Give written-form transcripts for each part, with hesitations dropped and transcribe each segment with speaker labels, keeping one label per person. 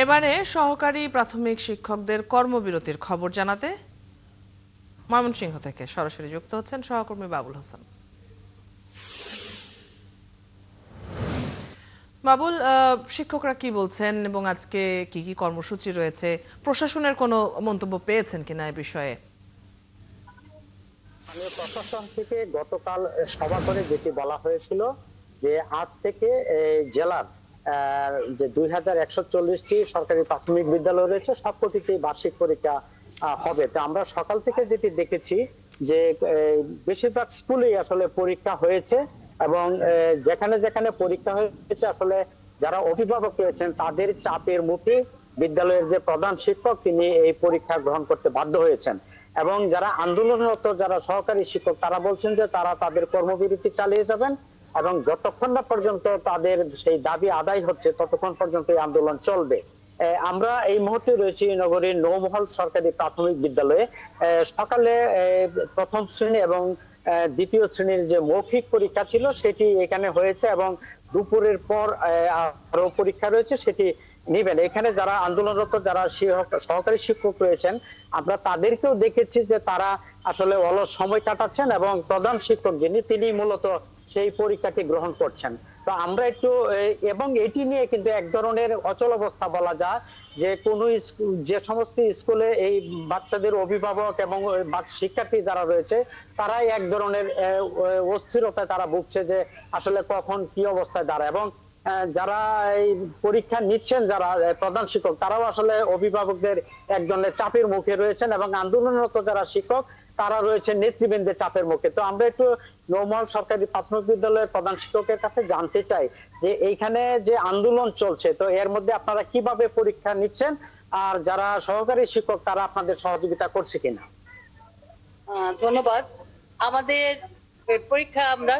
Speaker 1: এবারে সহকারী প্রাথমিক শিক্ষকদের কর্মবিরতির খবর জানাতে ময়মনসিংহ থেকে সরাসরি যুক্ত হচ্ছেন সহকর্মী বাবুল হোসেন। বাবুল, শিক্ষকরা কি বলছেন এবং আজকে কি কি কর্মসূচি রয়েছে, প্রশাসনের কোনো মন্তব্য পেয়েছেন কিনা এই বিষয়ে?
Speaker 2: স্থানীয় প্রশাসন থেকে গতকাল সভা করে যেটি বলা হয়েছিল যে আজ থেকে জেলার যে 2140টি সরকারি প্রাথমিক বিদ্যালয় রয়েছে সবকটিতেই বার্ষিক পরীক্ষা হবে। তো আমরা সকাল থেকে যেটি দেখেছি যে বেশিরভাগ স্কুলেই আসলে পরীক্ষা হয়েছে এবং যেখানে যেখানে পরীক্ষা হয়েছে আসলে যারা অভিভাবক রয়েছেন তাদের চাপের মুখে বিদ্যালয়ের যে প্রধান শিক্ষক তিনি এই পরীক্ষা গ্রহণ করতে বাধ্য হয়েছেন এবং যারা আন্দোলনরত যারা সহকারী শিক্ষক তারা বলছেন যে তারা তাদের কর্মবিরতি চালিয়ে যাবেন এবং যতক্ষণ না পর্যন্ত তাদের সেই দাবি আদায় হচ্ছে ততক্ষণ পর্যন্ত এই আন্দোলন চলবে। আমরা এই মুহূর্তে রয়েছি নগরীর নৌমহল সরকারি প্রাথমিক বিদ্যালয়ে। সকালে প্রথম শ্রেণী এবং দ্বিতীয় শ্রেণীর যে মৌখিক পরীক্ষা ছিল সেটি এখানে হয়েছে এবং দুপুরের পর আরো পরীক্ষা রয়েছে সেটি নিবেন। এখানে যারা আন্দোলনরত যারা সহকারী শিক্ষক রয়েছেন আমরা তাদেরকেও দেখেছি যে তারা আসলে অলস সময় কাটাচ্ছেন এবং প্রধান শিক্ষক যিনি তিনি মূলত সেই পরীক্ষাটি গ্রহণ করছেন। তো আমরা একটু এবং এটি নিয়ে কিন্তু এক ধরনের অচল অবস্থা বলা যায় যে কোন যে সমস্ত স্কুলে এই বাচ্চাদের অভিভাবক এবং শিক্ষার্থী যারা রয়েছে তারাই এক ধরনের অস্থিরতায় তারা ভুগছে যে আসলে কখন কি অবস্থায় দাঁড়ায় এবং যারা এই পরীক্ষা নিচ্ছেন যারা প্রধান শিক্ষক তারাও আসলে অভিভাবকদের এক ধরনের চাপের মুখে রয়েছেন এবং আন্দোলনরত যারা শিক্ষক তারা রয়েছে নেতৃবৃন্দের চাপের মুখে। তো আমরা একটু নৌমহল সরকারি প্রাথমিক বিদ্যালয়ের প্রধান শিক্ষকের কাছে জানতে চাই যে এইখানে যে আন্দোলন চলছে তো এর মধ্যে আপনারা কিভাবে পরীক্ষা নিচ্ছেন আর যারা সহকারী শিক্ষক তারা আপনাদের সহযোগিতা করছে কিনা?
Speaker 3: ধন্যবাদ। আমাদের পরীক্ষা আমরা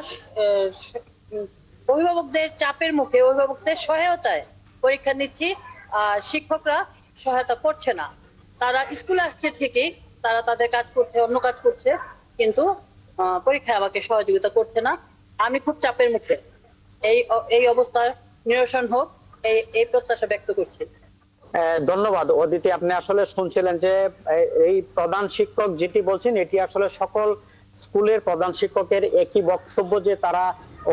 Speaker 3: অভিভাবকদের চাপের মুখে অভিভাবকদের সহায়তায় পরীক্ষা নিচ্ছি। শিক্ষকরা সহায়তা করছে না, তারা স্কুলে আসছে ঠিকই, তারা তাদের কাজ করছে, অন্য কাজ করছে, কিন্তু পরীক্ষায় আমাকে সহযোগিতা করছে না। আমি খুব চাপের মুখে, এই অবস্থার নিরসন হোক এই প্রত্যাশা ব্যক্ত করছি।
Speaker 2: ধন্যবাদ অদিতি। আপনি আসলে শুনছিলেন যে এই প্রধান শিক্ষক যেটি বলছেন এটি আসলে সকল স্কুলের প্রধান শিক্ষকের একই বক্তব্য যে তারা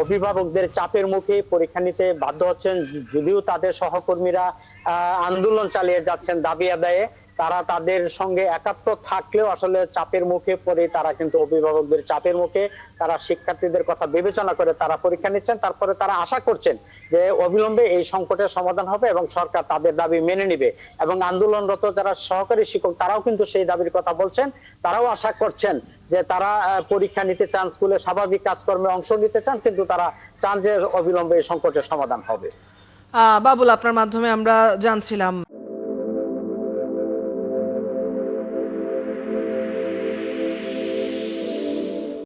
Speaker 2: অভিভাবকদের চাপের মুখে পরীক্ষা নিতে বাধ্য হচ্ছেন যদিও তাদের সহকর্মীরা আন্দোলন চালিয়ে যাচ্ছেন দাবি আদায়ে। তারা তাদের সঙ্গে একাত্ম থাকলেও আসলে চাপের মুখে পড়ে তারা কিন্তু অভিভাবকদের চাপের মুখে তারা শিক্ষার্থীদের কথা বিবেচনা করে তারা পরীক্ষা নিচ্ছেন। তারপরে তারা আশা করছেন যে অবিলম্বে এই সংকটের সমাধান হবে এবং সরকার তাদের দাবি মেনে নিবে এবং আন্দোলনরত যারা সহকারী শিক্ষক তারাও কিন্তু সেই দাবির কথা বলছেন। তারাও আশা করছেন যে তারা পরীক্ষা নিতে চান, স্কুলে স্বাভাবিক কাজকর্মে অংশ নিতে চান, কিন্তু তারা চান যে অবিলম্বে এই সংকটের সমাধান হবে।
Speaker 1: বাবুল, আপনার মাধ্যমে আমরা জানছিলাম